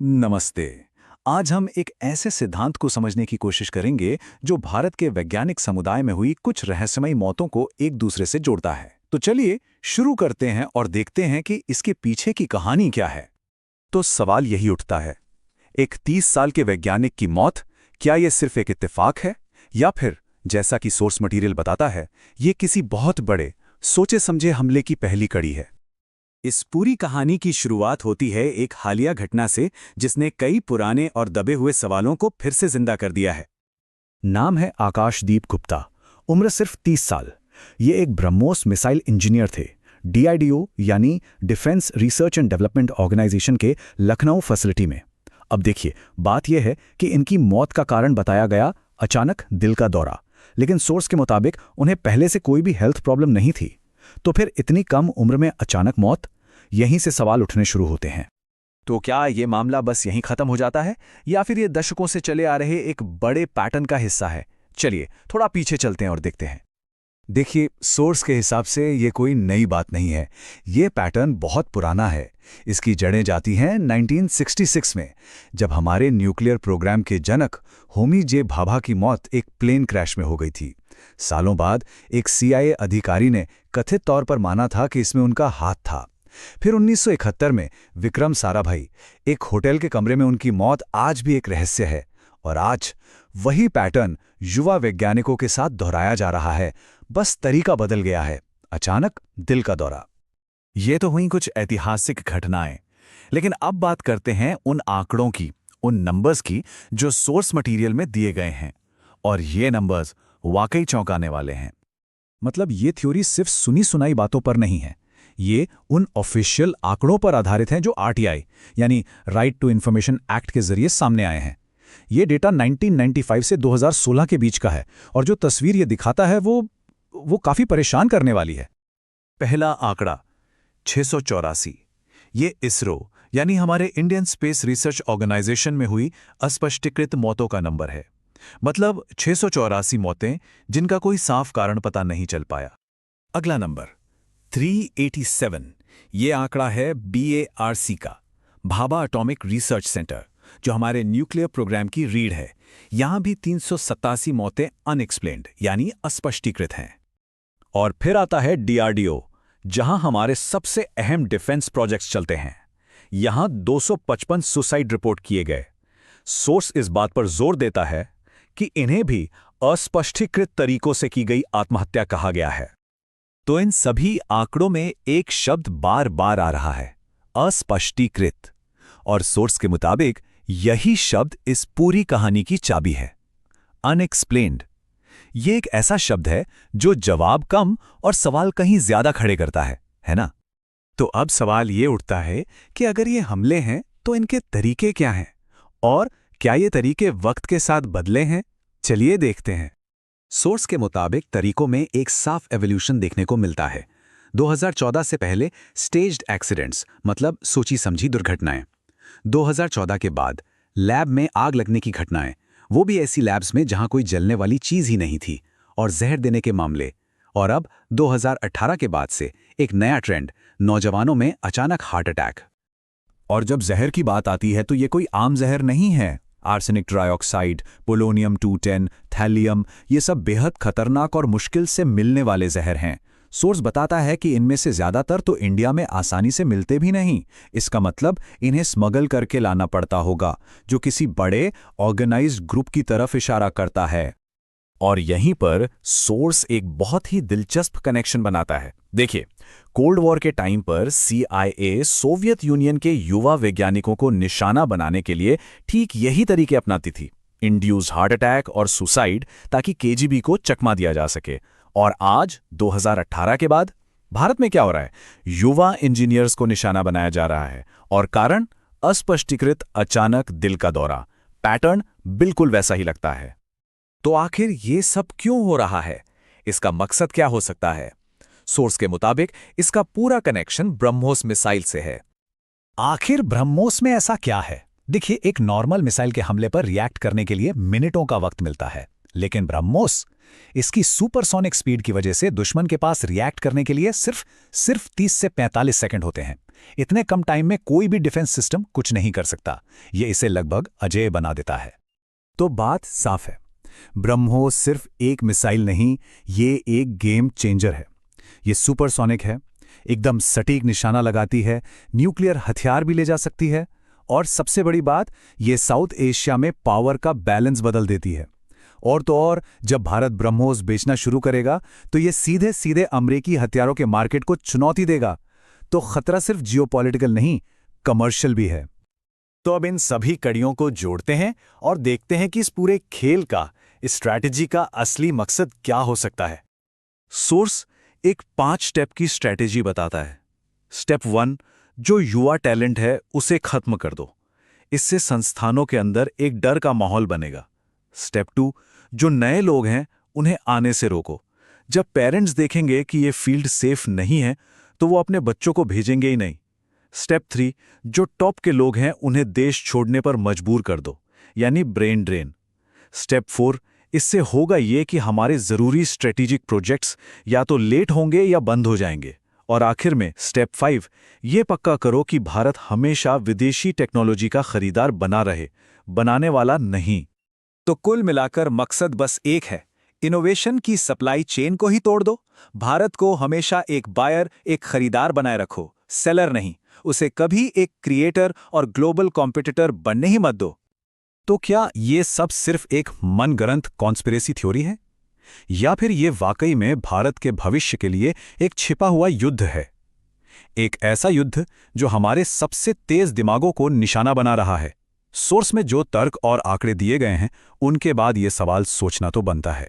नमस्ते। आज हम एक ऐसे सिद्धांत को समझने की कोशिश करेंगे जो भारत के वैज्ञानिक समुदाय में हुई कुछ रहस्यमयी मौतों को एक दूसरे से जोड़ता है। तो चलिए शुरू करते हैं और देखते हैं कि इसके पीछे की कहानी क्या है। तो सवाल यही उठता है, एक 30 साल के वैज्ञानिक की मौत, क्या यह सिर्फ एक इत्तेफाक है या फिर जैसा कि सोर्स मटेरियल बताता है, ये किसी बहुत बड़े सोचे समझे हमले की पहली कड़ी है। इस पूरी कहानी की शुरुआत होती है एक हालिया घटना से जिसने कई पुराने और दबे हुए सवालों को फिर से जिंदा कर दिया है। नाम है आकाशदीप गुप्ता, उम्र सिर्फ 30 साल। ये एक ब्रह्मोस मिसाइल इंजीनियर थे, डीआरडीओ यानी defence research and development organisation के लखनऊ फैसिलिटी में। अब देखिए, बात यह है कि इनकी मौत का कारण बताया गया अचानक दिल का दौरा, लेकिन सोर्स के मुताबिक उन्हें पहले से कोई भी हेल्थ प्रॉब्लम नहीं थी। तो फिर इतनी कम उम्र में अचानक मौत, यहीं से सवाल उठने शुरू होते हैं। तो क्या ये मामला बस यहीं खत्म हो जाता है या फिर ये दशकों से चले आ रहे एक बड़े पैटर्न का हिस्सा है? चलिए थोड़ा पीछे चलते हैं और देखते हैं। देखिए, सोर्स के हिसाब से ये कोई नई बात नहीं है। ये पैटर्न बहुत पुराना है। इसकी जड़ें जाती हैं 1966 में, जब हमारे न्यूक्लियर प्रोग्राम के जनक होमी जे भाभा की मौत एक प्लेन क्रैश में हो गई थी। सालों बाद एक सीआईए अधिकारी ने कथित तौर पर माना था कि इसमें उनका हाथ था। फिर 1971 में विक्रम साराभाई, एक होटल के कमरे में उनकी मौत आज भी एक रहस्य है। और आज वही पैटर्न युवा वैज्ञानिकों के साथ दोहराया जा रहा है, बस तरीका बदल गया है। अचानक दिल का दौरा। ये तो हुई कुछ ऐतिहासिक घटनाएं, लेकिन अब बात करते हैं उन आंकड़ों की, उन नंबर्स की जो सोर्स मटेरियल में दिए गए हैं। और ये नंबर्स वाकई चौंकाने वाले हैं। मतलब ये थ्योरी सिर्फ सुनी सुनाई बातों पर नहीं है, ये उन ऑफिशियल आंकड़ों पर आधारित हैं जो आरटीआई यानी राइट टू इंफॉर्मेशन एक्ट के जरिए सामने आए हैं। ये डेटा 1995 से 2016 के बीच का है और जो तस्वीर ये दिखाता है वो काफी परेशान करने वाली है। पहला आंकड़ा 684। ये इसरो यानी हमारे इंडियन स्पेस रिसर्च ऑर्गेनाइजेशन में हुई अस्पष्टीकृत मौतों का नंबर है। मतलब 684 मौतें जिनका कोई साफ कारण पता नहीं चल पाया। अगला नंबर 387। ये आंकड़ा है बीएआरसी का, भाभा एटॉमिक रिसर्च सेंटर, जो हमारे न्यूक्लियर प्रोग्राम की रीढ़ है। यहां भी 387 मौतें अनएक्सप्लेन्ड यानी अस्पष्टीकृत हैं। और फिर आता है डीआरडीओ, जहां हमारे सबसे अहम डिफेंस प्रोजेक्ट्स चलते हैं। यहां 255 सुसाइड रिपोर्ट किए गए। सोर्स इस बात पर जोर देता है कि इन्हें भी अस्पष्टीकृत तरीकों से की गई आत्महत्या कहा गया है। तो इन सभी आंकड़ों में एक शब्द बार बार आ रहा है, अस्पष्टीकृत। और सोर्स के मुताबिक यही शब्द इस पूरी कहानी की चाबी है। अनएक्सप्लेन्ड। ये एक ऐसा शब्द है जो जवाब कम और सवाल कहीं ज्यादा खड़े करता है ना? तो अब सवाल ये उठता है कि अगर ये हमले हैं तो इनके तरीके क्या हैं और क्या ये तरीके वक्त के साथ बदले हैं? चलिए देखते हैं। सोर्स के मुताबिक तरीकों में एक साफ एवोल्यूशन देखने को मिलता है। 2014 से पहले स्टेज्ड एक्सीडेंट्स मतलब सोची समझी दुर्घटनाएं। 2014 के बाद लैब में आग लगने की घटनाएं, वो भी ऐसी लैब्स में जहां कोई जलने वाली चीज ही नहीं थी, और जहर देने के मामले। और अब 2018 के बाद से एक नया ट्रेंड, नौजवानों में अचानक हार्ट अटैक। और जब जहर की बात आती है तो ये कोई आम जहर नहीं है। आर्सेनिक ट्राइऑक्साइड, पोलोनियम 210, थैलियम, ये सब बेहद खतरनाक और मुश्किल से मिलने वाले जहर हैं। सोर्स बताता है कि इनमें से ज्यादातर तो इंडिया में आसानी से मिलते भी नहीं। इसका मतलब इन्हें स्मगल करके लाना पड़ता होगा, जो किसी बड़े ऑर्गेनाइज्ड ग्रुप की तरफ इशारा करता है। और यहीं पर सोर्स एक बहुत ही दिलचस्प कनेक्शन बनाता है। देखिए, कोल्ड वॉर के टाइम पर सीआईए सोवियत यूनियन के युवा वैज्ञानिकों को निशाना बनाने के लिए ठीक यही तरीके अपनाती थी, इंड्यूस्ड हार्ट अटैक और सुसाइड, ताकि केजीबी को चकमा दिया जा सके। और आज 2018 के बाद भारत में क्या हो रहा है? युवा इंजीनियर्स को निशाना बनाया जा रहा है, और कारण अस्पष्टीकृत अचानक दिल का दौरा। पैटर्न बिल्कुल वैसा ही लगता है। तो आखिर ये सब क्यों हो रहा है? इसका मकसद क्या हो सकता है? सोर्स के मुताबिक इसका पूरा कनेक्शन ब्रह्मोस मिसाइल से है। आखिर ब्रह्मोस में ऐसा क्या है? देखिए, एक नॉर्मल मिसाइल के हमले पर रिएक्ट करने के लिए मिनटों का वक्त मिलता है, लेकिन ब्रह्मोस इसकी सुपरसोनिक स्पीड की वजह से दुश्मन के पास रिएक्ट करने के लिए सिर्फ 30 से 45 सेकंड होते हैं। इतने कम टाइम में कोई भी डिफेंस सिस्टम कुछ नहीं कर सकता। ये इसे लगभग अजेय बना देता है। तो बात साफ है, ब्रह्मोस सिर्फ एक मिसाइल नहीं, ये एक गेम चेंजर है। ये सुपरसोनिक है, एकदम सटीक निशाना लगाती है, न्यूक्लियर हथियार भी ले जा सकती है, और सबसे बड़ी बात, ये साउथ एशिया में पावर का बैलेंस बदल देती है। और तो और, जब भारत ब्रह्मोस बेचना शुरू करेगा तो ये सीधे सीधे अमेरिकी हथियारों के मार्केट को चुनौती देगा। तो खतरा सिर्फ जियोपॉलिटिकल नहीं, कमर्शियल भी है। तो अब इन सभी कड़ियों को जोड़ते हैं और देखते हैं कि इस पूरे खेल का, इस स्ट्रैटेजी का असली मकसद क्या हो सकता है। सोर्स एक 5 स्टेप की स्ट्रैटेजी बताता है। स्टेप 1, जो युवा टैलेंट है उसे खत्म कर दो। इससे संस्थानों के अंदर एक डर का माहौल बनेगा। स्टेप 2, जो नए लोग हैं उन्हें आने से रोको। जब पेरेंट्स देखेंगे कि ये फील्ड सेफ नहीं है तो वो अपने बच्चों को भेजेंगे ही नहीं। स्टेप 3, जो टॉप के लोग हैं उन्हें देश छोड़ने पर मजबूर कर दो, यानी ब्रेन ड्रेन। स्टेप 4, इससे होगा ये कि हमारे जरूरी स्ट्रेटेजिक प्रोजेक्ट्स या तो लेट होंगे या बंद हो जाएंगे। और आखिर में स्टेप 5, ये पक्का करो कि भारत हमेशा विदेशी टेक्नोलॉजी का खरीदार बना रहे, बनाने वाला नहीं। तो कुल मिलाकर मकसद बस एक है, इनोवेशन की सप्लाई चेन को ही तोड़ दो। भारत को हमेशा एक बायर, एक खरीदार बनाए रखो, सेलर नहीं। उसे कभी एक क्रिएटर और ग्लोबल कॉम्पिटिटर बनने ही मत दो। तो क्या ये सब सिर्फ एक मनगढ़ंत कॉन्स्पिरेसी थ्योरी है, या फिर ये वाकई में भारत के भविष्य के लिए एक छिपा हुआ युद्ध है? एक ऐसा युद्ध जो हमारे सबसे तेज दिमागों को निशाना बना रहा है। सोर्स में जो तर्क और आंकड़े दिए गए हैं, उनके बाद ये सवाल सोचना तो बनता है।